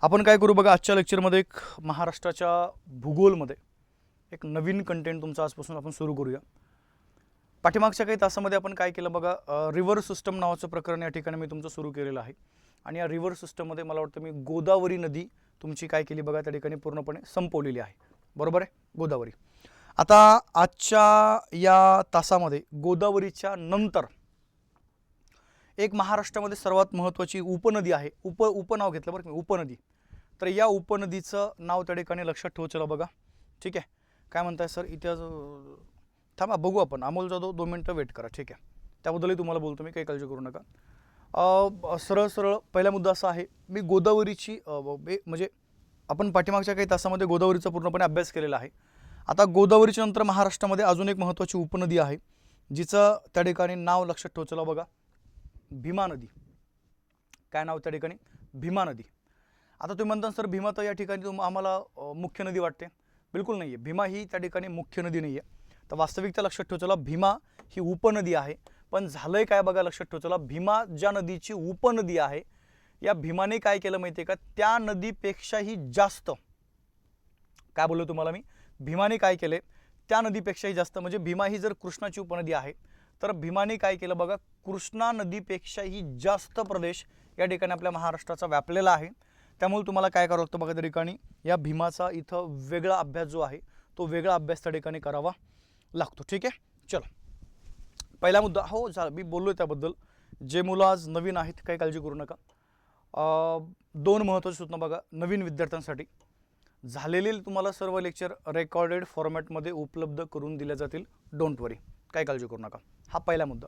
आपण काय करू बघा, आजच्या लेक्चरमध्ये एक महाराष्ट्राच्या भूगोलमध्ये एक नवीन कंटेंट तुमचा आजपासून आपण सुरू करूया। पाठीमागच्या काही तासामध्ये आपण काय केलं बघा, रिव्हर सिस्टम नावाचं प्रकरण या ठिकाणी मी तुमचं सुरू केलेलं आहे। आणि या रिव्हर सिस्टममध्ये मला वाटतं मी गोदावरी नदी तुमची काय केली बघा, त्या ठिकाणी पूर्णपणे संपवलेली आहे। बरोबर आहे, गोदावरी। आता आजच्या या तासामध्ये गोदावरीच्या नंतर एक महाराष्ट्रामध्ये सर्वात महत्त्वाची उपनदी आहे, उपनाव घेतलं बरं मी, उपनदी। तर या उपनदीचं नाव त्या ठिकाणी लक्षात ठेवू चला बघा, ठीक आहे। काय म्हणताय सर, इतिहास थांबा बघू आपण, अमोल जाधव 2 मिनिटं वेट करा, ठीक आहे। त्याबद्दलही तुम्हाला बोलतो मी, काही काळजी करू नका। सरळ सरळ पहिला मुद्दा असा आहे, मी गोदावरीची म्हणजे आपण पाठीमागच्या काही तासामध्ये गोदावरीचा पूर्णपणे अभ्यास केलेला आहे। आता गोदावरीच्या नंतर महाराष्ट्रामध्ये अजून एक महत्त्वाची उपनदी आहे, जिचं त्या ठिकाणी नाव लक्षात ठेवू चला बघा, भीमा नदी। काय नाव त्या ठिकाणी, भीमा नदी। आता तुम्ही म्हणता सर भीमा तर या ठिकाणी आम्हाला मुख्य नदी वाटते, बिलकुल नाही आहे। भीमा ही त्या ठिकाणी मुख्य नदी नाही आहे। तर वास्तविकता लक्षात ठेवू चला, भीमा ही उपनदी आहे। पण झालंय काय बघा, लक्षात ठेवू चला, भीमा ज्या नदीची उपनदी आहे, या भीमाने काय केलं माहिती आहे का, त्या नदीपेक्षाही जास्त, काय बोललो तुम्हाला मी, भीमाने काय केले, त्या नदीपेक्षाही जास्त, म्हणजे भीमा ही जर कृष्णाची उपनदी आहे तर भीमाने काय केलं बघा, कृष्णा नदीपेक्षाही जास्त प्रदेश या ठिकाणी आपल्या महाराष्ट्राचा व्यापलेला आहे। त्यामुळे तुम्हाला काय करावं लागतं बघा, त्या ठिकाणी या भीमाचा इथं वेगळा अभ्यास जो आहे तो वेगळा अभ्यास त्या ठिकाणी करावा लागतो, ठीक आहे। चलो पहिला मुद्दा, हो झालं, मी बोललोय त्याबद्दल। जे मुलं आज नवीन आहेत काही काळजी करू नका। 2 महत्त्वाची सूचना बघा नवीन विद्यार्थ्यांसाठी, झालेले तुम्हाला सर्व लेक्चर रेकॉर्डेड फॉर्मॅटमध्ये उपलब्ध करून दिले जातील, डोंट वरी, काही काळजी करू नका। हा पहिला मुद्दा।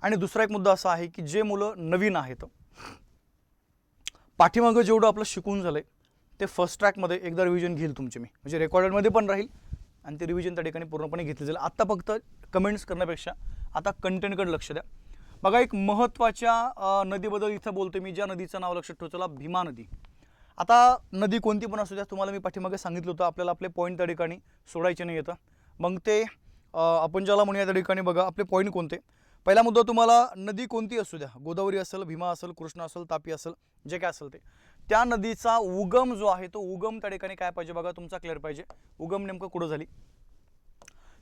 आणि दुसरा एक मुद्दा असा आहे की जे मुलं नवीन आहेत, पाठीमागं जेवढं आपलं शिकून झालंय ते फर्स्ट ट्रॅकमध्ये एकदा रिव्हिजन घेईल तुमची मी, म्हणजे रेकॉर्डेडमध्ये पण राहील आणि ते रिव्हिजन त्या ठिकाणी पूर्णपणे घेतलं जाईल। आता फक्त कमेंट्स करण्यापेक्षा आता कंटेंटकडे लक्ष द्या बघा। एक महत्त्वाच्या नदीबद्दल इथं बोलतो मी, ज्या नदीचं नाव लक्षात ठेवू चला, भीमा नदी। आता नदी कोणती पण असू द्या, तुम्हाला मी पाठीमागे सांगितलं होतं आपल्याला आपले पॉईंट त्या ठिकाणी सोडायचे नाही येतं। मग ते आपण ज्याला म्हणूया त्या ठिकाणी बघा आपले पॉईंट कोणते। पहिला मुद्दा, तुम्हाला नदी कोणती असू द्या, गोदावरी असेल, भीमा असेल, कृष्णा असेल, तापी असेल, जे काय असेल ते, त्या नदीचा उगम जो आहे तो उगम त्या ठिकाणी काय पाहिजे बघा, तुमचा क्लिअर पाहिजे, उगम नेमकं कुठं झाली।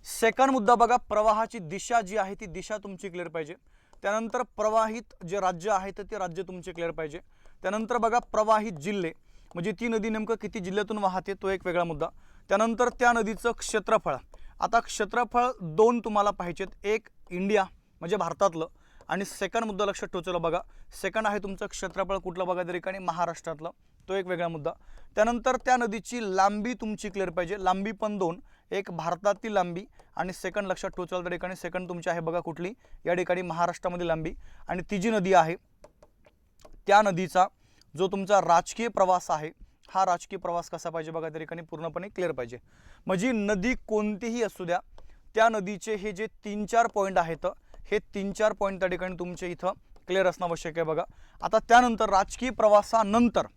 सेकंड मुद्दा बघा, प्रवाहाची दिशा जी आहे ती दिशा तुमची क्लिअर पाहिजे। त्यानंतर प्रवाहित जे राज्य आहे तर ते राज्य तुमचे क्लिअर पाहिजे। त्यानंतर बघा प्रवाहित जिल्हे, म्हणजे ती नदी नेमकं किती जिल्ह्यातून वाहते तो एक वेगळा मुद्दा। त्यानंतर त्या नदीचं क्षेत्रफळ, आता क्षेत्रफळ 2 तुम्हाला पाहिजेत, एक इंडिया म्हणजे भारतातलं, आणि सेकंड मुद्दा लक्षात ठेवू बघा, सेकंड आहे तुमचं क्षेत्रफळ कुठलं बघा, त्या ठिकाणी महाराष्ट्रातलं, तो एक वेगळा मुद्दा। त्यानंतर त्या नदीची लांबी तुमची क्लिअर पाहिजे, लांबी पण 2, एक भारतातील लांबी आणि सेकंड लक्षात ठेवू त्या ठिकाणी सेकंड तुमची आहे बघा कुठली, या ठिकाणी महाराष्ट्रामध्ये लांबी। आणि ती जी नदी आहे त्या नदीचा जो तुमचा राजकीय प्रवास आहे, हा राजकीय प्रवास कसा पाहिजे बघा, त्या ठिकाणी पूर्णपणे क्लिअर पाहिजे। म्हणजे नदी कोणतीही असू द्या, त्या नदीचे हे जे 3-4 पॉईंट आहेत, हे 3-4 पॉईंट त्या ठिकाणी तुमचे इथं क्लिअर असणं आवश्यक आहे बघा। आता त्यानंतर राजकीय प्रवासानंतर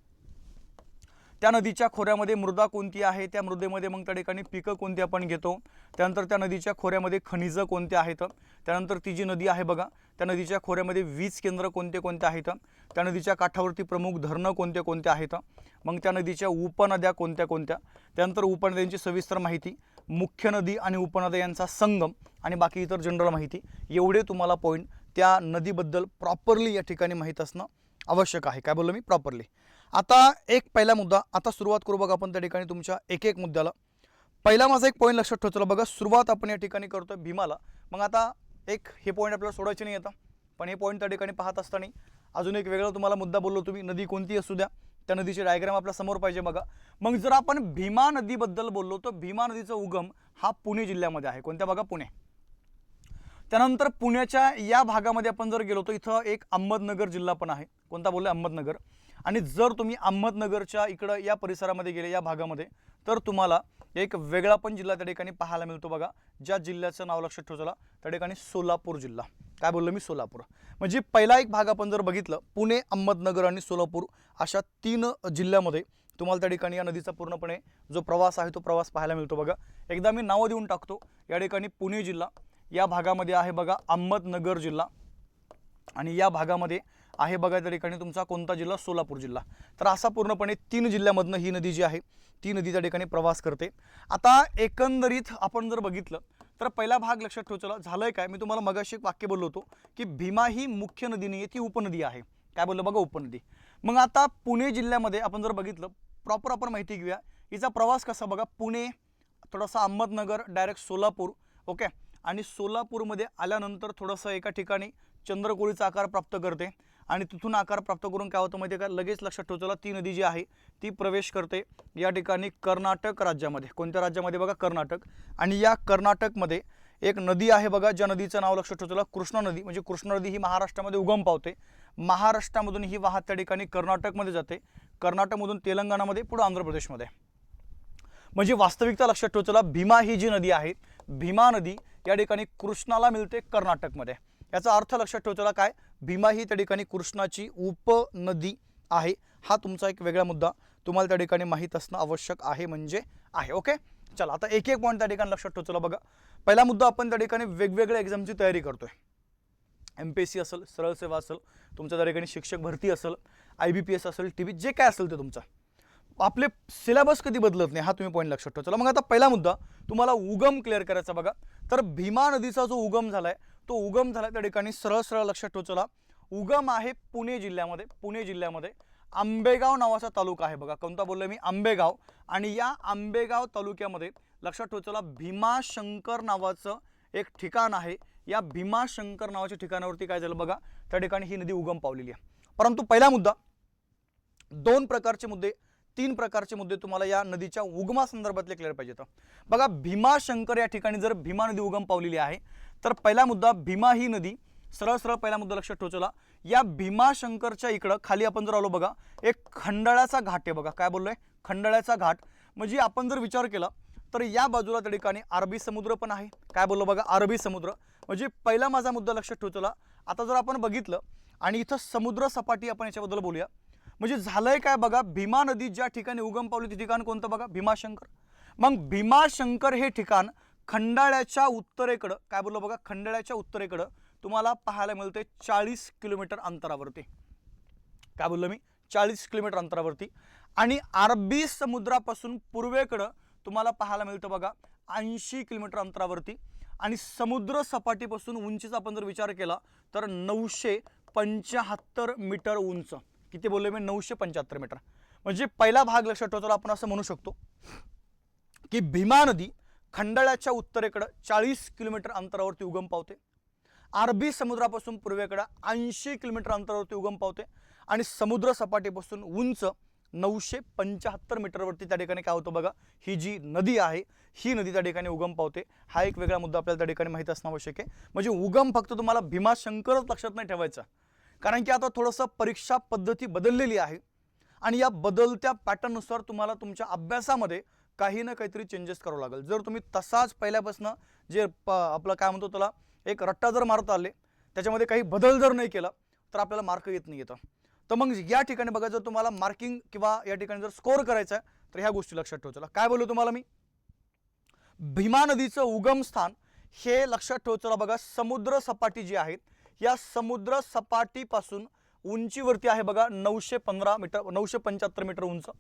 त्या नदीच्या खोऱ्यामध्ये मृदा कोणती आहे, त्या मृदेमध्ये मग त्या ठिकाणी पिकं कोणती आपण घेतो, त्यानंतर त्या नदीच्या खोऱ्यामध्ये खनिजं कोणती आहेत, त्यानंतर ती जी नदी आहे बघा त्या नदीच्या खोऱ्यामध्ये वीज केंद्र कोणते कोणते आहेत, त्या नदीच्या काठावरती प्रमुख धरणं कोणते कोणते आहेत, मग त्या नदीच्या उपनद्या कोणत्या कोणत्या, त्यानंतर उपनद्यांची सविस्तर माहिती, मुख्य नदी आणि उपनद्या यांचा संगम, आणि बाकी इतर जनरल माहिती, एवढे तुम्हाला पॉईंट त्या नदीबद्दल प्रॉपरली या ठिकाणी माहीत असणं आवश्यक आहे। काय बोललो मी, प्रॉपरली। आता एक पहिला मुद्दा, आता सुरुवात करू बघा आपण त्या ठिकाणी तुमच्या एक एक मुद्द्याला। पहिला माझा एक पॉईंट लक्षात ठेवतो बघा, सुरुवात आपण या ठिकाणी करतोय भीमाला। मग आता एक हे पॉईंट आपल्याला सोडायचे नाही येतं, पण हे पॉईंट त्या ठिकाणी पाहत असताना अजून एक वेगळा तुम्हाला मुद्दा बोललो तुम्ही, नदी कोणती असू द्या त्या नदीचे डायग्राम आपल्या समोर पाहिजे बघा। मग जर आपण भीमा नदीबद्दल बोललो तर भीमा नदीचा उगम हा पुणे जिल्ह्यामध्ये आहे, कोणत्या बघा, पुणे। त्यानंतर पुण्याच्या या भागामध्ये आपण जर गेलो तर इथं एक अहमदनगर जिल्हा पण आहे, कोणता बोललो, अहमदनगर। आणि जर तुम्ही अहमदनगरच्या इकडं या परिसरामध्ये गेले, या भागामध्ये, तर तुम्हाला एक वेगळा पण जिल्हा त्या ठिकाणी पाहायला मिळतो बघा, ज्या जिल्ह्याचं नाव लक्षात ठेवला त्या ठिकाणी सोलापूर जिल्हा। काय बोललो मी, सोलापूर। म्हणजे पहिला एक भाग आपण जर बघितलं, पुणे, अहमदनगर आणि सोलापूर अशा 3 जिल्ह्यामध्ये तुम्हाला त्या ठिकाणी या नदीचा पूर्णपणे जो प्रवास आहे तो प्रवास पाहायला मिळतो बघा। एकदा मी नाव देऊन टाकतो, या ठिकाणी पुणे जिल्हा, या भागामध्ये आहे बघा अहमदनगर जिल्हा, आणि या भागामध्ये आहे बघा त्या ठिकाणी तुमचा कोणता जिल्हा, सोलापूर जिल्हा. तर असा पूर्णपणे 3 जिल्ह्यामधनं ही नदी जी आहे ती नदी त्या ठिकाणी प्रवास करते. आता एकंदरीत आपण जर बघितलं तर पहिला भाग लक्षात ठेवायचा झालंय काय, मी तुम्हाला मगाशी एक वाक्य बोललो होतो की भीमा ही मुख्य नदी नाही आहे, ती उपनदी आहे. काय बोललं बघा, उपनदी. मग आता पुणे जिल्ह्यामध्ये आपण जर बघितलं प्रॉपर आपण माहिती घेऊया हिचा प्रवास कसा बघा, पुणे थोडासा अहमदनगर डायरेक्ट सोलापूर, ओके, आणि सोलापूरमध्ये आल्यानंतर थोडंसं एका ठिकाणी चंद्रकोळीचा आकार प्राप्त करते आणि तिथून आकार प्राप्त करून काय होतं माहिती आहे का, लगेच लक्षात ठेवायला ती नदी जी आहे ती प्रवेश करते या ठिकाणी कर्नाटक राज्यामध्ये. कोणत्या राज्यामध्ये बघा, कर्नाटक. आणि या कर्नाटकमध्ये एक नदी आहे बघा ज्या नदीचं नाव लक्षात ठेवायला कृष्णा नदी. म्हणजे कृष्णा नदी ही महाराष्ट्रामध्ये उगम पावते, महाराष्ट्रामधून ही वाहत त्या ठिकाणी कर्नाटकमध्ये जाते, कर्नाटकमधून तेलंगणामध्ये, पुढे आंध्र प्रदेशमध्ये. म्हणजे वास्तविकता लक्षात ठेवायला भीमा ही जी नदी आहे, भीमा नदी या ठिकाणी कृष्णाला मिळते कर्नाटकमध्ये. याचा अर्थ लक्षात ठेवायला काय, भीमा ही त्या ठिकाणी कृष्णाची उपनदी आहे. हा तुमचा एक वेगळा मुद्दा तुम्हाला त्या ठिकाणी माहीत असणं आवश्यक आहे म्हणजे आहे. ओके, चला आता एक एक पॉईंट त्या ठिकाणी लक्षात ठेवायला बघा. पहिला मुद्दा, आपण त्या ठिकाणी वेगवेगळ्या एक्झामची तयारी करतोय. MPSC असेल, सरळ सेवा असेल, तुमच्या त्या ठिकाणी शिक्षक भरती असेल, IBPS असेल, TB जे काय असेल ते तुमचं, आपले सिलेबस कधी बदलत नाही, हा तुम्ही पॉईंट लक्षात ठेवा. चला मग आता पहिला मुद्दा तुम्हाला उगम क्लिअर करायचा बघा. तर भीमा नदीचा जो उगम झालाय तो उगम झाला त्या ठिकाणी सरळ सरळ लक्षात ठेवा. चला, उगम आहे पुणे जिल्ह्यामध्ये. पुणे जिल्ह्यामध्ये आंबेगाव नावाचा तालुका आहे बघा. कोणता बोललोय मी, आंबेगाव. आणि या आंबेगाव तालुक्यामध्ये लक्षात ठेवा चला भीमाशंकर नावाचं एक ठिकाण आहे. या भीमाशंकर नावाच्या ठिकाणावरती काय झालं बघा, त्या ठिकाणी ही नदी उगम पावलेली आहे. परंतु पहिला मुद्दा, 2 प्रकारचे मुद्दे, 3 प्रकारचे मुद्दे तुम्हाला या नदीच्या उगमा संदर्भातले क्लिअर पाहिजेत बघा. भीमाशंकर या ठिकाणी जर भीमा नदी उगम पावलेली आहे तर पहिला मुद्दा, भीमा ही नदी सरळ सरळ पहिला मुद्दा लक्षात ठेवा. या भीमाशंकरच्या इकडं खाली आपण जर आलो बघा, एक खंडाळ्याचा घाट आहे बघा. काय बोललोय, खंडाळ्याचा घाट. म्हणजे आपण जर विचार केला तर या बाजूला त्या ठिकाणी अरबी समुद्र पण आहे. काय बोललो बघा, अरबी समुद्र. म्हणजे पहिला माझा मुद्दा लक्षात ठेवा. आता जर आपण बघितलं आणि इथं समुद्र सपाटी, आपण याच्याबद्दल बोलूया. म्हणजे झालंय काय बघा, भीमा नदी ज्या ठिकाणी उगम पावली ते ठिकाण कोणतं बघा, भीमाशंकर. मग भीमाशंकर हे ठिकाण खंडाळ्याच्या उत्तरेकडं, काय बोललो बघा, खंडाळ्याच्या उत्तरेकडं तुम्हाला पाहायला मिळते 40 किलोमीटर अंतरावरती. काय बोललो मी, 40 किलोमीटर अंतरावरती. आणि अरबी समुद्रापासून पूर्वेकडं तुम्हाला पाहायला मिळतं बघा 80 किलोमीटर अंतरावरती. आणि समुद्र सपाटीपासून उंचीचा आपण जर विचार केला तर 975 मीटर उंच. किती बोललो मी, 975 मीटर. म्हणजे पहिला भाग लक्षात ठेवतो आपण असं म्हणू शकतो की भीमा नदी खंडाळ्याच्या उत्तरेकडे 40 किलोमीटर अंतरावरती उगम पावते, अरबी समुद्रापासून पूर्वेकडे 80 किलोमीटर अंतरावरती उगम पावते आणि समुद्र सपाटीपासून उंच 975 मीटरवरती त्या ठिकाणी काय होतं बघा, ही जी नदी आहे ही नदी त्या ठिकाणी उगम पावते. हा एक वेगळा मुद्दा आपल्याला त्या ठिकाणी माहिती असणं आवश्यक आहे. म्हणजे उगम फक्त तुम्हाला भीमाशंकरच लक्षात नाही ठेवायचा, कारण की आता थोडंसं परीक्षा पद्धती बदललेली आहे आणि या बदलत्या पॅटर्ननुसार तुम्हाला तुमच्या अभ्यासामध्ये काही ना काहीतरी चेंजेस करावं लागेल. जर तुम्ही तसाच पहिल्यापासून जे आपलं काय म्हणतो त्याला एक रट्टा जर मारत आले, त्याच्यामध्ये काही बदल जर नाही केला तर आपल्याला मार्क येत नाही येतं. तर मग या ठिकाणी बघा, जर तुम्हाला मार्किंग किंवा या ठिकाणी जर स्कोअर करायचा आहे तर ह्या गोष्टी लक्षात ठेवायच्या. काय बोललो तुम्हाला मी, भीमा नदीचं उगम स्थान हे लक्षात ठेवायचं बघा. समुद्र सपाटी जी आहे या समुद्र सपाटीपासून उंचीवरती आहे बघा 915 मीटर, 975 मीटर उंच.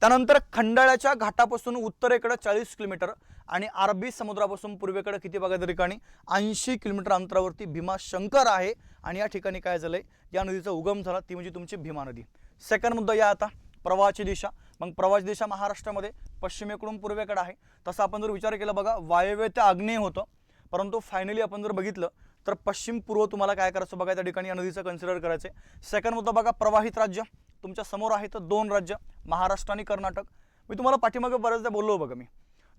त्यानंतर खंडाळ्याच्या घाटापासून उत्तरेकडे 40 किलोमीटर आणि अरबी समुद्रापासून पूर्वेकडे किती बघा त्या ठिकाणी 80 किलोमीटर अंतरावरती भीमाशंकर आहे. आणि या ठिकाणी काय झालंय, या नदीचा उगम झाला ती म्हणजे तुमची भीमा नदी. सेकंड मुद्दा या आता प्रवाहाची दिशा. मग प्रवाहाची दिशा महाराष्ट्रामध्ये पश्चिमेकडून पूर्वेकडे आहे. तसं आपण जर विचार केला बघा, वायव्य ते आग्नेय होतं, परंतु फायनली आपण जर बघितलं तर पश्चिम पूर्व तुम्हाला काय करायचं बघा, त्या ठिकाणी या नदीचं कन्सिडर करायचं. सेकंड मुद्दा बघा, प्रवाहित राज्य तुमच्या समोर आहे तर 2 राज्य, महाराष्ट्र आणि कर्नाटक. मी तुम्हाला पाठीमागे बऱ्याचदा बोललो बघा, मी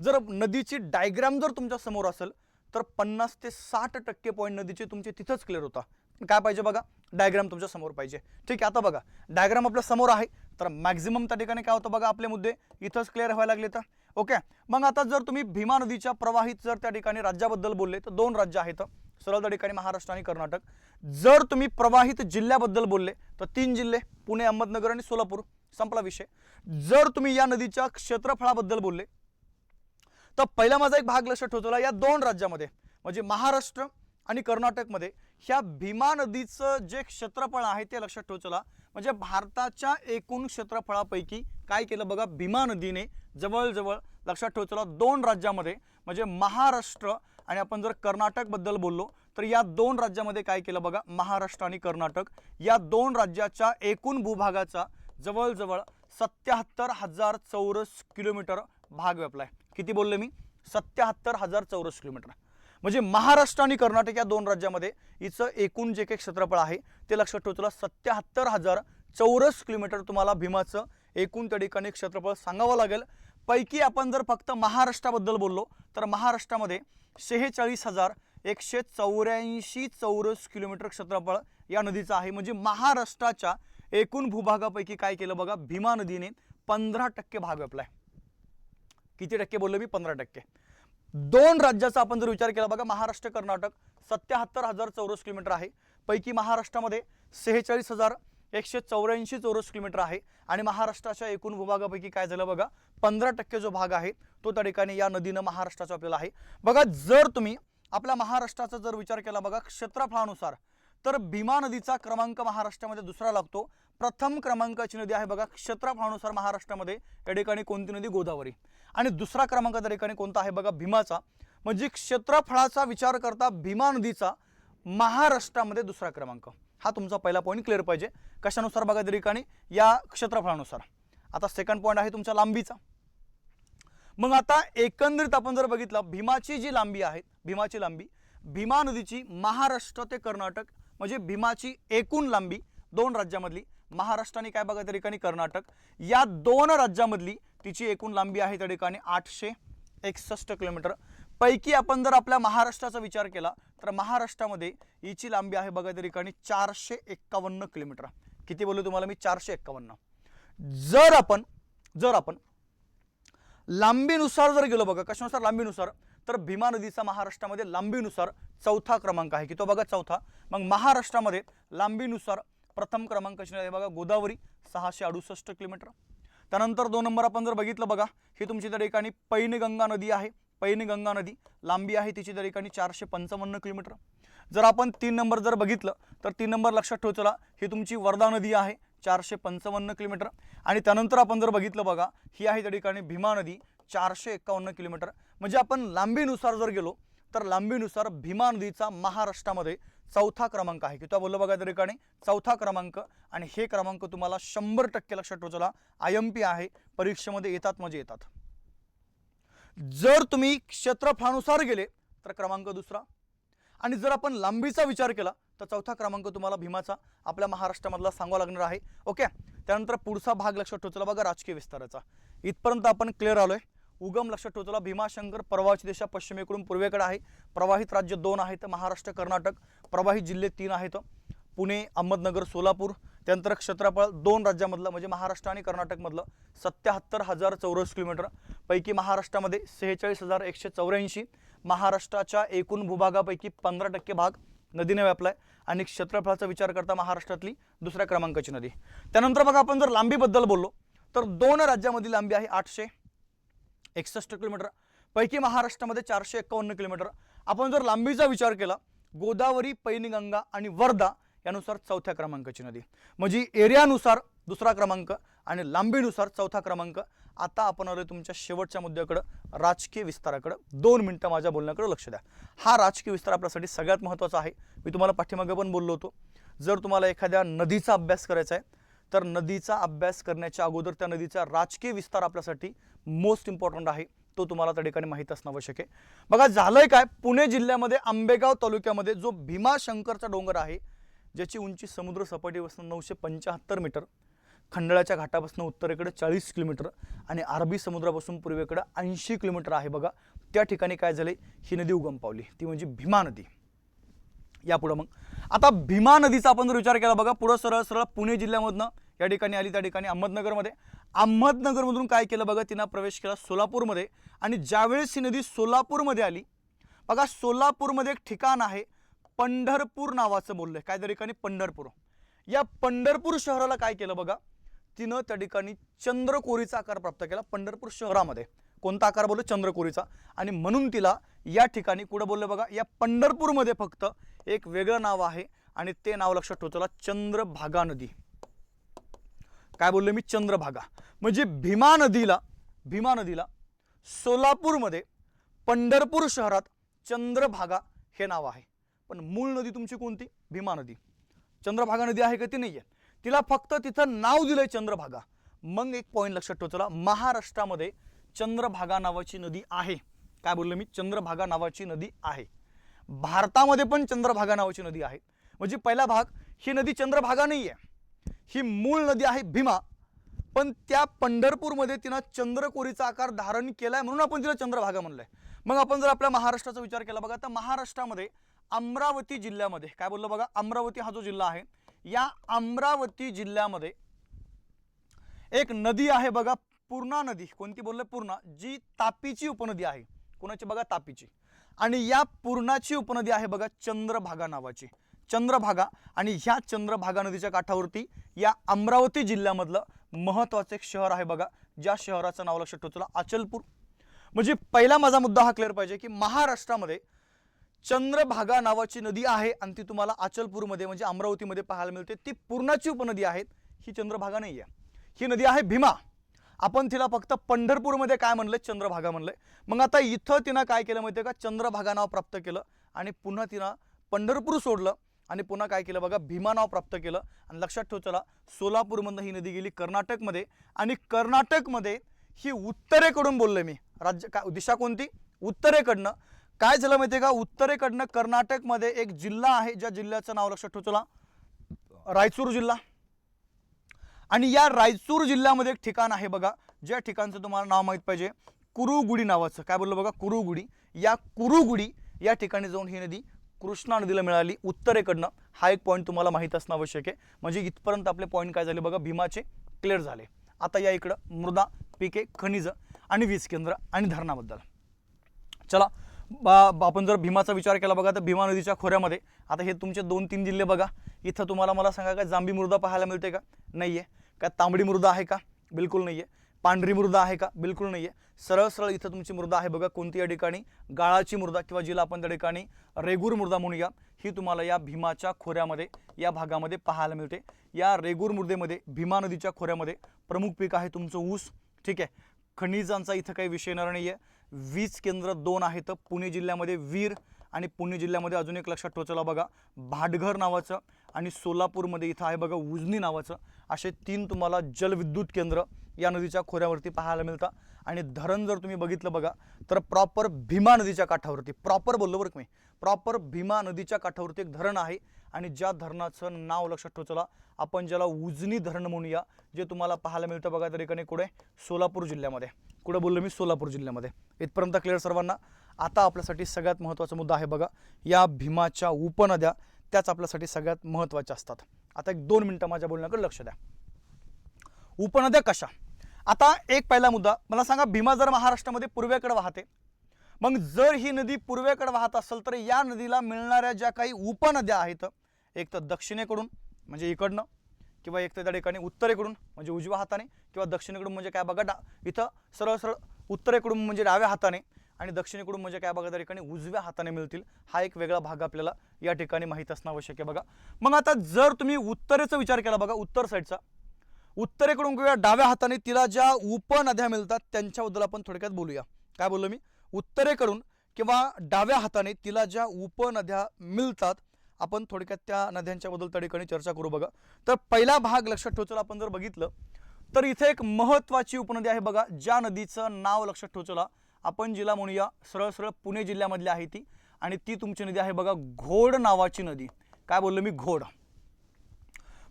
जर नदीची डायग्राम जर तुमच्या समोर असेल तर 50 ते 60% पॉईंट नदीचे तुमचे तिथंच क्लिअर होता. काय पाहिजे बघा, डायग्राम तुमच्या समोर पाहिजे. ठीक आहे, आता बघा डायग्राम आपल्या समोर आहे तर मॅक्झिमम त्या ठिकाणी काय होतं बघा, आपले मुद्दे इथंच क्लिअर व्हायला लागले तर ओके. मग आता जर तुम्ही भीमा नदीच्या प्रवाहित जर त्या ठिकाणी राज्याबद्दल बोलले तर 2 राज्य आहेत सरळ त्या ठिकाणी, महाराष्ट्र आणि कर्नाटक. जर तुम्ही प्रवाहित जिल्ह्याबद्दल बोलले तर 3 जिल्हे, पुणे, अहमदनगर आणि सोलापूर, संपला विषय. जर तुम्ही या नदीच्या क्षेत्रफळाबद्दल बोलले तर पहिला माझा एक भाग लक्षात ठेवतो, या 2 राज्यामध्ये म्हणजे महाराष्ट्र आणि कर्नाटकमध्ये ह्या भीमा नदीचं जे क्षेत्रफळ आहे ते लक्षात ठेवा. चला, म्हणजे भारताच्या एकूण क्षेत्रफळापैकी काय केलं बघा, भीमा नदीने जवळजवळ लक्षात ठेवा. चला, 2 राज्यामध्ये म्हणजे महाराष्ट्र आणि आपण जर कर्नाटक बद्दल बोललो तर या 2 राज्यामध्ये काय केलं बघा, महाराष्ट्र आणि कर्नाटक या 2 राज्याच्या एकूण भूभागाचा जवळजवळ 77,000 चौरस किलोमीटर भाग व्यापलाय. किती बोलले मी, 77,000 चौरस किलोमीटर. म्हणजे महाराष्ट्र आणि कर्नाटक या 2 राज्यामध्ये हिचं एकूण जे काही क्षेत्रफळ आहे ते लक्षात ठेवा. 77,000 चौरस किलोमीटर तुम्हाला भीमाचं एकूण त्या ठिकाणी क्षेत्रफळ सांगावं लागेल. पैकी आपण जर फक्त महाराष्ट्राबद्दल बोललो तर महाराष्ट्रामध्ये 46,184 चौरस किलोमीटर क्षेत्रफळ या नदीचं आहे. म्हणजे महाराष्ट्राच्या एकूण भूभागापैकी काय केलं बघा, भीमा नदीने 15% भाग व्यापलाय. किती टक्के बोललो मी, 15%. 2 राज्याचा आपण जर विचार केला बघा, महाराष्ट्र कर्नाटक 77,000 चौरस किलोमीटर आहे. पैकी महाराष्ट्रामध्ये 46,184 चौरस किलोमीटर आहे आणि महाराष्ट्राच्या एकूण भूभागापैकी काय झालं बघा, 15% जो भाग आहे तो त्या ठिकाणी या नदीनं महाराष्ट्राचा आपल्याला आहे. बघा, जर तुम्ही आपल्या महाराष्ट्राचा जर विचार केला बघा क्षेत्रफळानुसार तर भीमा नदीचा क्रमांक महाराष्ट्रामध्ये दुसरा लागतो. प्रथम क्रमांकाची नदी आहे बघा क्षेत्रफळानुसार महाराष्ट्रामध्ये या ठिकाणी कोणती नदी, गोदावरी. आणि दुसरा क्रमांक त्या ठिकाणी कोणता आहे बघा, भीमाचा. म्हणजे क्षेत्रफळाचा विचार करता भीमा नदीचा महाराष्ट्रामध्ये दुसरा क्रमांक. हा तुमचा पहिला पॉईंट क्लिअर पाहिजे. कशानुसार बघा त्या ठिकाणी, या क्षेत्रफळानुसार. आता सेकंड पॉईंट आहे तुमच्या लांबीचा. मग आता एकंदरीत आपण जर बघितलं भीमाची जी लांबी आहे, भीमाची लांबी, भीमा नदीची महाराष्ट्र ते कर्नाटक म्हणजे भीमाची एकूण लांबी 2 राज्यामधली, महाराष्ट्र आणि काय बघा त्या ठिकाणी कर्नाटक या 2 राज्यामधली तिची एकूण लांबी आहे त्या ठिकाणी 861 किलोमीटर. पैकी आपण जर आपल्या महाराष्ट्राचा विचार केला तर महाराष्ट्रामध्ये हिची लांबी आहे बघा त्या ठिकाणी 451 किलोमीटर. किती बोललो तुम्हाला मी, 451. जर आपण लांबीनुसार जर गेलो बघा, कशानुसार, लांबीनुसार, तर भीमा नदीचा महाराष्ट्रामध्ये लांबीनुसार 4था क्रमांक आहे. की तो बघा 4था. मग महाराष्ट्रामध्ये लांबीनुसार प्रथम क्रमांकाची नदी आहे बघा गोदावरी 668 किलोमीटर. त्यानंतर 2 नंबर आपण जर बघितलं बघा, ही तुमची त्या ठिकाणी पैनगंगा नदी आहे. पैनगंगा नदी लांबी आहे तिची त्या ठिकाणी 455 किलोमीटर. जर आपण 3 नंबर जर बघितलं तर 3 नंबर लक्षात ठेवा. चला, ही तुमची वर्धा नदी आहे 455 किलोमीटर. आणि त्यानंतर आपण जर बघितलं बघा, ही आहे त्या ठिकाणी भीमा नदी 451 किलोमीटर. म्हणजे आपण लांबीनुसार जर गेलो तर लांबीनुसार भीमा नदीचा महाराष्ट्रामध्ये 4था क्रमांक आहे. की तो बोललो बघा त्या ठिकाणी 4था क्रमांक. आणि हे क्रमांक तुम्हाला 100% लक्षात ठेवा. चला, IMP आहे, परीक्षेमध्ये येतात म्हणजे येतात. जर तुम्ही क्षेत्रफळानुसार गेले तर क्रमांक दुसरा आणि जर आपण लांबीचा विचार केला तर 4था क्रमांक तुम्हाला भीमाचा आपल्या महाराष्ट्रामधला सांगावा लागणार आहे. ओके. त्यानंतर पुढचा भाग लक्षात ठेवा. चला बघा, राजकीय विस्ताराचा. इथपर्यंत आपण क्लिअर आलोय. उगम लक्षात ठेवा. चला, भीमाशंकर प्रवाहाची दिशा पश्चिमेकडून पूर्वेकडे आहे. प्रवाहित राज्य 2 आहेत, महाराष्ट्र कर्नाटक. प्रवाहित जिल्हे 3 आहेत, पुणे, अहमदनगर, सोलापूर. त्यानंतर क्षेत्रफळ 2 राज्यामधलं म्हणजे महाराष्ट्र आणि कर्नाटकमधलं 77,000 चौरस किलोमीटर. पैकी महाराष्ट्रामध्ये 46,184. महाराष्ट्राच्या एकूण भूभागापैकी 15% भाग नदीने व्यापलाय आणि क्षेत्रफळाचा विचार करता महाराष्ट्रातली दुसऱ्या क्रमांकाची नदी. त्यानंतर बघा, आपण जर लांबीबद्दल बोललो तर 2 राज्यामधील लांबी आहे 861 किलोमीटर. पैकी महाराष्ट्रामध्ये 451 किलोमीटर. आपण जर लांबीचा विचार केला, गोदावरी, पैनगंगा आणि वर्धा यानुसार 4थ्या क्रमांकाची नदी. म्हणजे एरियानुसार दुसरा क्रमांक आणि लांबीनुसार 4था क्रमांक. आता आपण आलोय तुमच्या शेवटच्या मुद्द्याकडे, राजकीय विस्ताराकडे. 2 मिनिटं माझ्या बोलण्याकडे लक्ष द्या. हा राजकीय विस्तार आपल्यासाठी सगळ्यात महत्त्वाचा आहे. मी तुम्हाला पाठीमागे पण बोललो होतो, जर तुम्हाला एखाद्या नदीचा अभ्यास करायचा आहे तर नदीचा अभ्यास करण्याच्या अगोदर त्या नदीचा राजकीय विस्तार आपल्यासाठी मोस्ट इम्पॉर्टंट आहे. तो तुम्हाला त्या ठिकाणी माहीत असणं आवश्यक आहे. बघा, झालंय काय, पुणे जिल्ह्यामध्ये आंबेगाव तालुक्यामध्ये जो भीमाशंकरचा डोंगर आहे ज्याची उंची समुद्र सपाटीपासून 975 मीटर, खंडाळ्याच्या घाटापासून उत्तरेकडे 40 किलोमीटर आणि अरबी समुद्रापासून पूर्वेकडे 80 किलोमीटर आहे बघा, त्या ठिकाणी काय झाले, ही नदी उगम पावली, ती म्हणजे भीमा नदी. यापुढे मग आता भीमा नदीचा आपण जर विचार केला बघा, पुढे सरळ सरळ पुणे जिल्ह्यामधनं या ठिकाणी आली, त्या ठिकाणी अहमदनगरमध्ये. अहमदनगरमधून काय केलं बघा, तिनं प्रवेश केला सोलापूरमध्ये. आणि ज्यावेळेस ही नदी सोलापूरमध्ये आली बघा, सोलापूरमध्ये एक ठिकाण आहे पंढरपूर नावाचं बोललंय, काय त्या ठिकाणी पंढरपूर. या पंढरपूर शहराला काय केलं बघा, तिनं त्या ठिकाणी चंद्रकोरीचा आकार प्राप्त केला पंढरपूर शहरामध्ये. कोणता आकार बोललो? चंद्रकोरीचा. आणि म्हणून तिला या ठिकाणी कुठं बोललं बघा, या पंढरपूरमध्ये फक्त एक वेगळं नाव आहे आणि ते नाव लक्षात ठेव चला, चंद्रभागा नदी. काय बोललो मी? चंद्रभागा. म्हणजे भीमा नदीला सोलापूरमध्ये पंढरपूर शहरात चंद्रभागा हे नाव आहे. पण मूळ नदी तुमची कोणती? भीमा नदी. चंद्रभागा नदी आहे का? ती नाहीये. तिला फक्त तिथं नाव दिलंय चंद्रभागा. मग एक पॉईंट लक्षात ठेव चला, महाराष्ट्रामध्ये चंद्रभागा नावाची नदी आहे. काय बोललो मी? चंद्रभागा नावाची नदी आहे. भारतामध्ये पण चंद्रभागा नावाची नदी आहे. म्हणजे पहिला भाग, ही नदी चंद्रभागा नाहीये, ही मूळ नदी आहे भीमा. पण त्या पंढरपूरमध्ये तिनं चंद्रकोरीचा आकार धारण केलाय म्हणून आपण तिला चंद्रभागा म्हणलंय. मग आपण जर आपल्या महाराष्ट्राचा विचार केला बघा, तर महाराष्ट्रामध्ये अमरावती जिल्ह्यामध्ये, काय बोललो बघा, अमरावती हा जो जिल्हा आहे, या अमरावती जिल्ह्यामध्ये एक नदी आहे बघा, पूर्णा नदी. कोणती बोलले? पूर्णा, जी तापीची उपनदी आहे. कोणाची बघा? तापीची. आणि या पूर्णाची उपनदी आहे बघा चंद्रभागा नावाची. चंद्रभागा. आणि ह्या चंद्रभागा नदीच्या काठावरती या अमरावती जिल्ह्यामधलं महत्त्वाचं एक शहर आहे बघा, ज्या शहराचं नाव लक्षात ठेवतो, अचलपूर. म्हणजे पहिला माझा मुद्दा हा क्लिअर पाहिजे की महाराष्ट्रामध्ये चंद्रभागा नावाची नदी आहे आणि ती तुम्हाला अचलपूरमध्ये म्हणजे अमरावतीमध्ये पाहायला मिळते. ती पूर्णाची उपनदी आहे, ही चंद्रभागा नाही आहे. ही नदी आहे भीमा. आपण तिला फक्त पंढरपूरमध्ये काय म्हणलंय? चंद्रभागा म्हणलंय. मग आता इथं तिनं काय केलं माहिती आहे का? चंद्रभागा नाव प्राप्त केलं आणि पुन्हा तिनं पंढरपूर सोडलं आणि पुन्हा काय केलं बघा? भीमा नाव प्राप्त केलं. आणि लक्षात ठेव चला, सोलापूरमधून ही नदी गेली कर्नाटकमध्ये आणि कर्नाटकमध्ये ही उत्तरेकडून बोललोय मी, राज्य काय दिशा कोणती? उत्तरेकडनं. काय झालं माहिती आहे का? उत्तरेकडनं कर्नाटकमध्ये एक जिल्हा आहे, ज्या जिल्ह्याचं नाव लक्षात ठेव चला, रायचूर जिल्हा. आणि या रायचूर जिल्ह्यामध्ये एक ठिकाण आहे बघा, ज्या ठिकाणचं तुम्हाला नाव माहित पाहिजे, कुरुगुडी नावाचं. काय बोललो बघा? कुरुगुडी. या कुरुगुडी या ठिकाणी जाऊन ही नदी कृष्णा नदीला मिळाली उत्तरेकडनं. हा एक पॉईंट तुम्हाला माहीत असणं आवश्यक आहे. म्हणजे इथपर्यंत आपले पॉईंट काय झाले बघा, भीमाचे क्लिअर झाले. आता या इकडं मृदा, पिके, खनिज आणि वीज केंद्र आणि धरणाबद्दल. चला, आपण जर भीमाचा विचार केला बघा, तर भीमा नदीच्या खोऱ्यामध्ये आता हे तुमचे 2-3 जिल्हे बघा. इथं तुम्हाला मला सांगा, काय जांभी मृदा पाहायला मिळते का? नाहीये. काय तांबडी मृदा आहे का? बिलकुल नाहीये. पांढरी मृदा आहे का? बिलकुल नाहीये. सरळ सरळ इथं तुमची मृदा आहे बघा, कोणती या ठिकाणी? गाळाची मृदा, किंवा जिला आपण त्या ठिकाणी रेगूर मृदा म्हणूया. ही तुम्हाला या भीमाच्या खोऱ्यामध्ये, या भागामध्ये पाहायला मिळते. या रेगूर मृदेमध्ये, भीमा नदीच्या खोऱ्यामध्ये प्रमुख पीक आहे तुमचं ऊस. ठीक आहे. खनिजांचा इथं काही विषय येणार नाहीये. वीज केंद्र 2 आहेत, पुणे जिल्ह्यामध्ये वीर आणि पुणे जिल्ह्यामध्ये अजून एक लक्षात ठेवचला बघा, भाटघर नावाचं. आणि सोलापूरमध्ये इथं आहे बघा उजनी नावाचं. असे 3 तुम्हाला जलविद्युत केंद्र या नदीच्या खोऱ्यावरती पाहायला मिळतात. आणि धरण जर तुम्ही बघितलं बघा, तर प्रॉपर भीमा नदीच्या काठावरती, प्रॉपर बोललो बरं मी, प्रॉपर भीमा नदीच्या काठावरती एक धरण आहे. आणि ज्या धरणाचं नाव लक्षात ठेवचला, आपण ज्याला उजनी धरण म्हणूया, जे तुम्हाला पाहायला मिळतं बघा त्या ठिकाणी कुठे? सोलापूर जिल्ह्यामध्ये. कुठे बोललो मी? सोलापूर जिल्ह्यामध्ये. इथपर्यंत क्लिअर सर्वांना? आता आपल्यासाठी सगळ्यात महत्त्वाचा मुद्दा आहे बघा, या भीमाच्या उपनद्या, त्याच आपल्यासाठी सगळ्यात महत्त्वाच्या असतात. आता 1-2 मिनिटं माझ्या बोलण्याकडे लक्ष द्या. उपनद्या कशा? आता एक पहिला मुद्दा मला सांगा, भीमा जर महाराष्ट्रामध्ये पूर्वेकडे वाहते, मग जर ही नदी पूर्वेकडे वाहत असेल तर या नदीला मिळणाऱ्या ज्या काही उपनद्या आहेत, एक तर दक्षिणेकडून म्हणजे इकडनं, किंवा एक तर त्या ठिकाणी उत्तरेकडून म्हणजे उजव्या हाताने, किंवा दक्षिणेकडून म्हणजे काय बघा, इथं सरळ सरळ उत्तरेकडून म्हणजे डाव्या हाताने आणि दक्षिणेकडून म्हणजे काय बघा त्या ठिकाणी उजव्या हाताने मिळतील. हा एक वेगळा भाग आपल्याला या ठिकाणी माहीत असणं आवश्यक आहे बघा. मग आता जर तुम्ही उत्तरेचा विचार केला बघा, उत्तर साईडचा, उत्तरेकडून किंवा डाव्या हाताने तिला ज्या उपनद्या मिळतात त्यांच्याबद्दल आपण थोडक्यात बोलूया. काय बोललो मी? उत्तरेकडून किंवा डाव्या हाताने तिला ज्या उपनद्या मिळतात, आपण थोडक्यात त्या नद्यांच्या बद्दल त्या ठिकाणी चर्चा करू बघा. तर पहिला भाग लक्षात ठेवचला आपण जर बघितलं तर इथे एक महत्त्वाची उपनदी आहे बघा, ज्या नदीचं नाव लक्षात ठेवचला आपण जिला म्हणूया, सरळ सरळ पुणे जिल्ह्यामधली आहे ती. आणि ती तुमची नदी आहे बघा, घोड नावाची नदी. काय बोललो मी? घोड.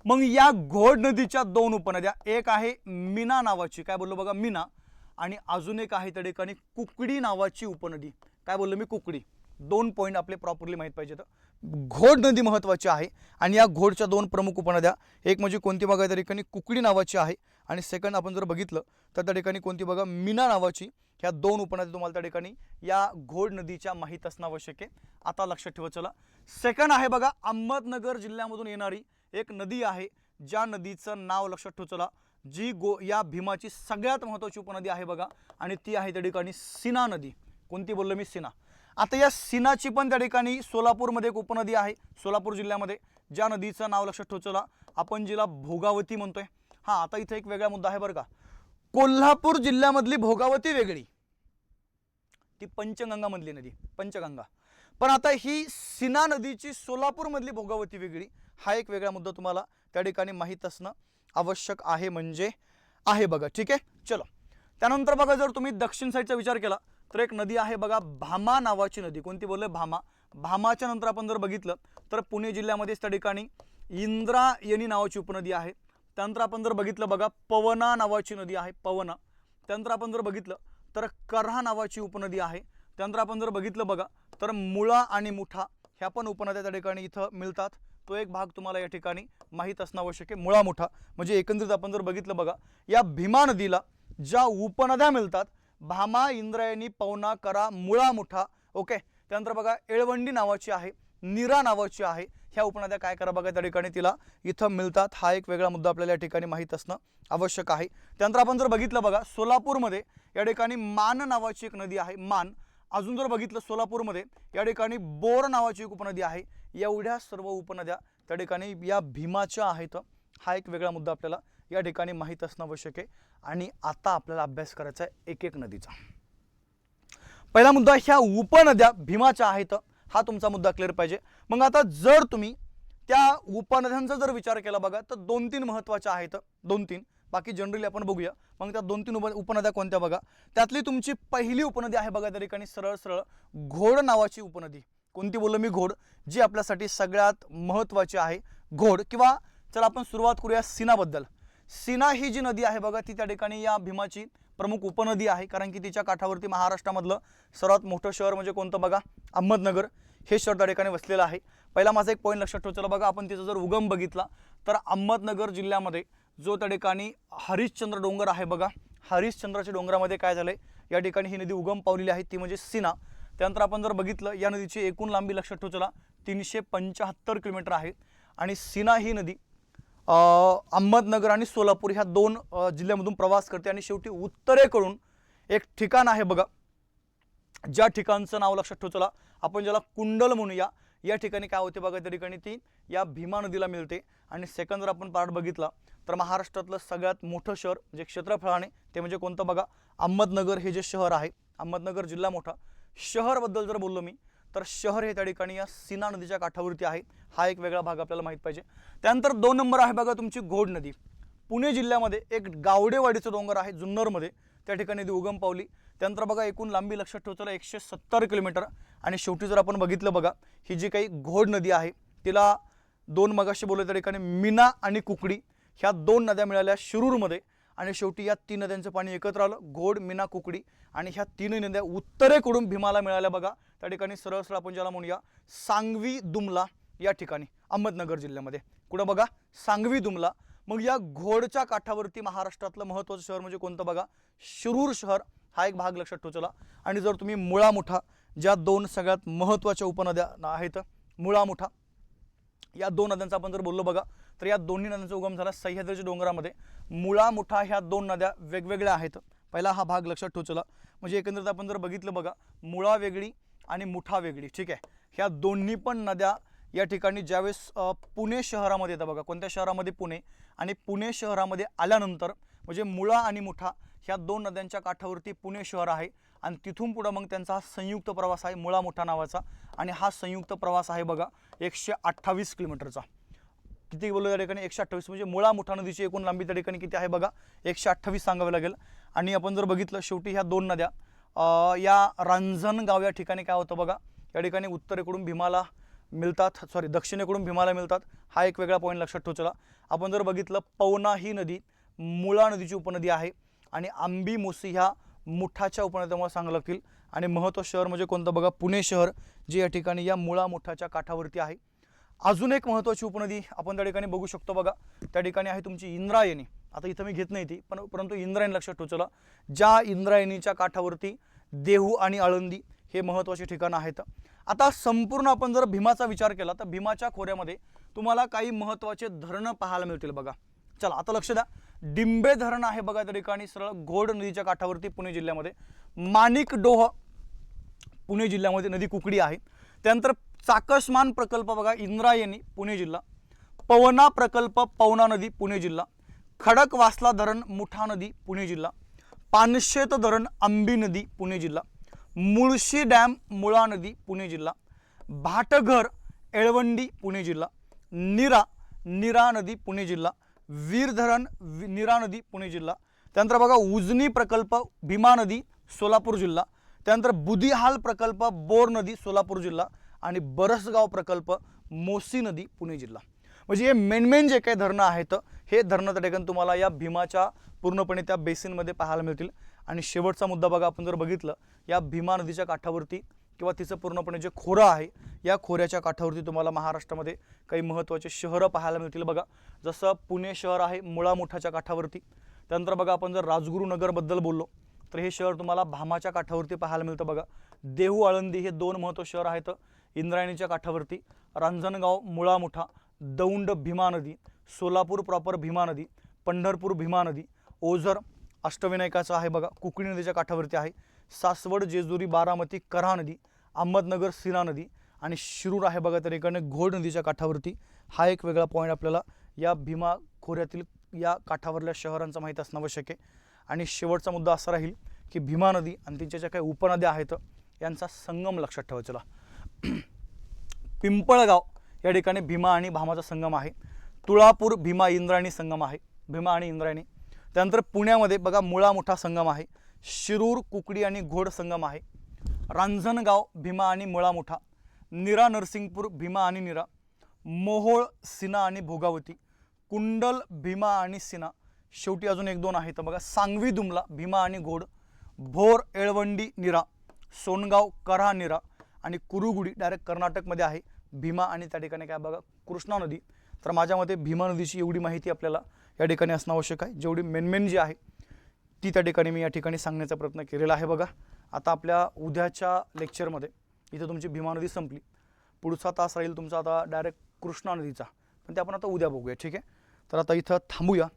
मग या घोड नदीच्या 2 उपनद्या, एक आहे मीना नावाची, काय बोललो बघा? मीना. आणि अजून एक आहे त्या ठिकाणी कुकडी नावाची उपनदी. काय बोललो मी? कुकडी. 2 पॉईंट आपले प्रॉपरली माहीत पाहिजेत. घोड नदी महत्त्वाची आहे आणि या घोडच्या 2 प्रमुख उपनद्या, एक म्हणजे कोणती बघा त्या ठिकाणी कुकडी नावाची आहे, आणि सेकंड आपण जर बघितलं तर त्या ठिकाणी कोणती बघा? मीना नावाची. ह्या 2 उपनद्या तुम्हाला त्या ठिकाणी या घोड नदीच्या माहीत असणं आवश्यक आहे. आता लक्षात ठेवा चला. सेकंड आहे बघा, अहमदनगर जिल्ह्यामधून येणारी एक नदी आहे, ज्या नदीचं नाव लक्षात ठेवा चला, जी या भीमाची सगळ्यात महत्त्वाची उपनदी आहे बघा, आणि ती आहे त्या ठिकाणी सीना नदी. कोणती बोललो मी? सीना. आता या सीनाची पण त्या ठिकाणी सोलापूरमध्ये एक उपनदी आहे, सोलापूर जिल्ह्यामध्ये, ज्या नदीचं नाव लक्षात ठेवा चला आपण, जिला भोगावती म्हणतोय. हां, आता इथे एक वेगळा मुद्दा आहे बरं का. कोल्हापूर जिल्ह्यामधली भोगावती वेगळी, ती पंचगंगा मधली नदी, पंचगंगा. पण आता ही सीना नदीची सोलापूरमधली भोगावती वेगळी, हा एक वेगळा मुद्दा तुम्हाला त्या ठिकाणी माहीत असणं आवश्यक आहे, म्हणजे आहे बघा. ठीक आहे, चलो. त्यानंतर बघा, जर तुम्ही दक्षिण साईडचा विचार केला तर एक नदी आहे बघा, भामा नावाची नदी. कोणती बोलले? भामा. भामाच्या नंतर आपण जर बघितलं तर पुणे जिल्ह्यामध्येच त्या ठिकाणी इंद्रायणी नावाची उपनदी आहे. त्यानंतर आपण जर बघितलं बघा, पवना नावाची नदी आहे, पवना. त्यानंतर आपण जर बघितलं तर करहा नावाची उपनदी आहे. त्यानंतर आपण जर बघितलं बघा तर मुळा आणि मुठा ह्या पण उपनद्या त्या ठिकाणी इथं मिळतात. तो एक भाग तुम्हाला या ठिकाणी माहीत असणं आवश्यक आहे, मुळा मुठा. म्हणजे एकंदरीत आपण जर बघितलं बघा, या भीमा नदीला ज्या उपनद्या मिळतात, भामा, इंद्रायणी, पवना, करा, मुळा मुठा. ओके. त्यानंतर बघा, एळवंडी नावाची आहे, नीरा नावाची आहे. ह्या उपनद्या काय करा बघा, त्या ठिकाणी तिला इथं मिळतात. हा एक वेगळा मुद्दा आपल्याला या ठिकाणी माहीत असणं आवश्यक आहे. त्यानंतर आपण जर बघितलं बघा, सोलापूरमध्ये या ठिकाणी मान नावाची एक नदी आहे, मान. अजून जर बघितलं सोलापूरमध्ये या ठिकाणी बोर नावाची एक उपनदी आहे. एवढ्या सर्व उपनद्या त्या ठिकाणी या भीमाच्या आहेत. हा एक वेगळा मुद्दा आपल्याला या ठिकाणी माहीत असणं आवश्यक आहे. आणि आता आपल्याला अभ्यास करायचा आहे एक एक नदीचा. पहिला मुद्दा, ह्या उपनद्या भीमाच्या आहेत, हा तुमचा मुद्दा क्लिअर पाहिजे. मग आता जर तुम्ही त्या उपनद्यांचा जर विचार केला बघा, तर 2-3 महत्त्वाच्या आहेत, 2-3. बाकी जनरली आपण बघूया. मग त्या 2-3 उपनद्या कोणत्या बघा. त्यातली तुमची पहिली उपनदी आहे बघा त्या ठिकाणी, सरळ सरळ घोड नावाची उपनदी. कोणती बोललो मी? घोड. जी आपल्यासाठी सगळ्यात महत्त्वाची आहे, घोड. किंवा चला आपण सुरुवात करूया सीनाबद्दल. सीना ही जी नदी आहे बघा, ती त्या ठिकाणी या भीमाची प्रमुख उपनदी आहे, कारण की तिच्या काठावरती महाराष्ट्रामधलं सर्वात मोठं शहर म्हणजे कोणतं बघा? अहमदनगर हे शहर त्या ठिकाणी वसलेलं आहे. पहिला माझा एक पॉईंट लक्षात ठेवा. चला बघा, आपण तिचा जर उगम बघितला तर अहमदनगर जिल्ह्यामध्ये जो त्या ठिकाणी हरिश्चंद्र डोंगर आहे बघा, हरिश्चंद्राच्या डोंगरामध्ये काय झालंय, या ठिकाणी ही नदी उगम पावलेली आहे, ती म्हणजे सीना. त्यानंतर आपण जर बघितलं, या नदीची एकूण लांबी लक्षात ठेवा चला 375 किलोमीटर आहे. आणि सीना ही नदी अहमदनगर आणि सोलापूर ह्या 2 जिल्ह्यामधून प्रवास करते आणि शेवटी उत्तरेकडून एक ठिकाण आहे बघा, ज्या ठिकाणचं नाव लक्षात ठेवा चला आपण, ज्याला कुंडल म्हणूया. या ठिकाणी काय होते बघा, त्या ठिकाणी ती या भीमा नदीला मिळते. आणि सेकंड जर आपण पार्ट बघितला तर महाराष्ट्रातलं सगळ्यात मोठं शहर जे क्षेत्रफळाने, ते म्हणजे कोणतं बघा? अहमदनगर हे जे शहर आहे, अहमदनगर जिल्हा मोठा. शहरबद्दल जर बोललो मी तर शहर हे त्या ठिकाणी या सीना नदीच्या काठावरती आहे. हा एक वेगळा भाग आपल्याला माहीत पाहिजे. त्यानंतर 2 नंबर आहे बघा तुमची घोड नदी. पुणे जिल्ह्यामध्ये एक गावडेवाडीचं डोंगर आहे जुन्नरमध्ये, त्या ठिकाणी ती उगम पावली. त्यानंतर बघा, एकूण लांबी लक्षात ठेवा चला 170 किलोमीटर. आणि शेवटी जर आपण बघितलं बघा, ही जी काही घोड नदी आहे तिला 2 मगाशी बोलले त्या ठिकाणी मीना आणि कुकडी ह्या 2 नद्या मिळाल्या शिरूरमध्ये. आणि शेवटी या 3 नद्यांचं पाणी एकत्र आलं, घोड, मीना, कुकडी. आणि ह्या 3 नद्या उत्तरेकडून भीमाला मिळाल्या बघा, त्या ठिकाणी सरळ सरळ आपण ज्याला म्हणूया सांगवी दुमला या ठिकाणी अहमदनगर जिल्ह्यामध्ये. कुठं बघा? सांगवी दुमला. मग या घोडच्या काठावरती महाराष्ट्रातलं महत्त्वाचं शहर म्हणजे कोणतं बघा? शिरूर शहर. हा एक भाग लक्षात ठेवा चला. आणि जर तुम्ही मुळा मुठा, ज्या 2 सगळ्यात महत्त्वाच्या उपनद्या आहेत, मुळा मुठा या 2 नद्यांचा आपण जर बोललो बघा, तर या दोन्ही नद्यांचा उगम झाला सह्याद्रीच्या डोंगरामध्ये. मुळा मुठा ह्या 2 नद्या वेगवेगळ्या आहेत. पहिला हा भाग लक्षात ठेवा चला. म्हणजे एकंदरीत आपण जर बघितलं बघा, मुळा वेगळी आणि मुठा वेगळी. ठीक आहे. ह्या दोन्ही पण नद्या या ठिकाणी ज्यावेळेस पुणे शहरामध्ये येतात बघा, कोणत्या शहरामध्ये? पुणे. आणि पुणे शहरामध्ये आल्यानंतर म्हणजे मुळा आणि मुठा ह्या 2 नद्यांच्या काठावरती पुणे शहर आहे. आणि तिथून पुढं मग त्यांचा हा संयुक्त प्रवास आहे मुळा मुठा नावाचा. आणि हा संयुक्त प्रवास आहे बघा 128 किलोमीटरचा. किती बोललो त्या ठिकाणी? 128. म्हणजे मुळा मुठा नदीची एकूण लांबी त्या ठिकाणी किती आहे बघा? 128 सांगावे लागेल. आणि आपण जर बघितलं शेवटी ह्या 2 नद्या या रांजणगाव या ठिकाणी काय होतं बघा, या ठिकाणी उत्तरेकडून भीमाला मिळतात, दक्षिणेकडून भीमाला मिळतात. हा एक वेगळा पॉईंट लक्षात ठेवा चला. आपण जर बघितलं, पवना ही नदी मुळा नदीची उपनदी आहे. आणि आंबी मोसी ह्या मुठाच्या उपनद्यामुळे सांगावं लागतील. आणि महत्त्वाचं शहर म्हणजे कोणतं बघा? पुणे शहर, जे या ठिकाणी या मुळा मुठाच्या काठावरती आहे. अजून एक महत्त्वाची उपनदी आपण त्या ठिकाणी बघू शकतो बघा, त्या ठिकाणी आहे तुमची इंद्रायणी. आता इथं मी घेत नाही ती, परंतु इंद्रायणी लक्षात ठेवा चला. ज्या इंद्रायणीच्या काठावरती देहू आणि आळंदी हे महत्त्वाचे ठिकाणं आहेत. आता संपूर्ण आपण जर भीमाचा विचार केला तर भीमाच्या खोऱ्यामध्ये तुम्हाला काही महत्त्वाचे धरणं पाहायला मिळतील बघा. चला आता लक्ष द्या. डिंबे धरण आहे बघा त्या ठिकाणी सरळ घोड नदीच्या काठावरती पुणे जिल्ह्यामध्ये. माणिकडोह पुणे जिल्ह्यामध्ये नदी कुकडी आहे. त्यानंतर चाकसमान प्रकल्प बघा इंद्रायणी पुणे जिल्हा. पवना प्रकल्प पवना नदी पुणे जिल्हा. खडकवासला धरण मुठा नदी पुणे जिल्हा. पानशेत धरण आंबी नदी पुणे जिल्हा. मुळशी डॅम मुळा नदी पुणे जिल्हा. भाटघर एळवंडी पुणे जिल्हा. नीरा नदी पुणे जिल्हा. वीर धरण नीरा नदी पुणे जिल्हा. त्यानंतर बघा उजनी प्रकल्प भीमा नदी सोलापूर जिल्हा. त्यानंतर बुदिहाल प्रकल्प बोर नदी सोलापूर जिल्हा. आणि बरसगाव प्रकल्प मोसी नदी पुणे जिल्हा. म्हणजे हे मेन जे काही धरणं आहेत हे धरणं त्या ठिकाणी तुम्हाला या भीमाच्या पूर्णपणे त्या बेसिनमध्ये पाहायला मिळतील. आणि शेवटचा मुद्दा बघा आपण जर बघितलं या भीमा नदीच्या काठावरती किंवा तिचं पूर्णपणे जे खोरं आहे या खोऱ्याच्या काठावरती तुम्हाला महाराष्ट्रामध्ये काही महत्त्वाचे शहरं पाहायला मिळतील बघा. जसं पुणे शहर आहे मुळा मुठाच्या काठावरती. त्यानंतर बघा आपण जर राजगुरुनगरबद्दल बोललो तर हे शहर तुम्हाला भामाच्या काठावरती पाहायला मिळतं बघा. देहू आळंदी हे दोन महत्त्वाचे शहर आहेत इंद्रायणीच्या काठावरती. रांजणगाव मुळा मुठा. दौंड भीमा नदी. सोलापूर प्रॉपर भीमा नदी. पंढरपूर भीमा नदी. ओझर अष्टविनायकाचं आहे बघा कुकडी नदीच्या काठावरती आहे. सासवड जेजुरी बारामती कऱ्हा नदी. अहमदनगर सीना नदी. आणि शिरूर आहे बघा त्या ठिकाणी घोड नदीच्या काठावरती. हा एक वेगळा पॉईंट आपल्याला या भीमा खोऱ्यातील या काठावरल्या शहरांचा माहीत असणं आवश्यक आहे. आणि शेवटचा मुद्दा असा राहील की भीमा नदी आणि तिच्या ज्या काही उपनद्या आहेत यांचा संगम लक्षात ठेवा. चला पिंपळगाव या ठिकाणी भीमा आणि भामाचा संगम आहे. तुळापूर भीमा इंद्रायणी संगम आहे. भीमा आणि इंद्रायणी. त्यानंतर पुण्यामध्ये बघा मुळा मुठा संगम आहे. शिरूर कुकडी आणि घोड संगम आहे. रांजणगाव भीमा आणि मुळा मुठा. नीरा नरसिंगपूर भीमा आणि नीरा. मोहोळ सीना आणि भोगावती. कुंडल भीमा आणि सीना. शेवटी अजून एक दोन आहेत बघा सांगवी दुमला भीमा आणि घोड. भोर एळवंडी नीरा. सोनगाव कऱ्हा नीरा. आणि कुरुगुडी डायरेक्ट कर्नाटकमध्ये आहे भीमा आणि त्या ठिकाणी काय बघा कृष्णा नदी. तर माझ्या मते भीमा नदीची एवढी माहिती आपल्याला या ठिकाणी असणं आवश्यक आहे. जेवढी मेन जी आहे ती त्या ठिकाणी मी या ठिकाणी सांगण्याचा प्रयत्न केलेला आहे बघा. आता आपल्या उद्याच्या लेक्चरमध्ये इथं तुमची भीमा नदी संपली. पुढचा तास राहील तुमचा आता डायरेक्ट कृष्णा नदीचा, पण ते आपण आता उद्या बघूया. ठीक आहे, तर आता इथं थांबूया.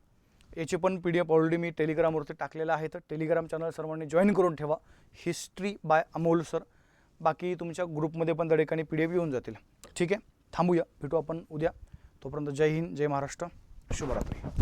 याची पण PDF ऑलरेडी मी टेलिग्रामवरती टाकलेला आहे. तर टेलिग्राम चॅनल सर्वांनी जॉईन करून ठेवा. History by Amol sir. बाकी तुमच्या ग्रुपमध्ये पण त्या ठिकाणी PDF येऊन जातील. ठीक आहे, थांबूया. भेटू आपण उद्या. तोपर्यंत जय हिंद, जय महाराष्ट्र, शुभरात्री.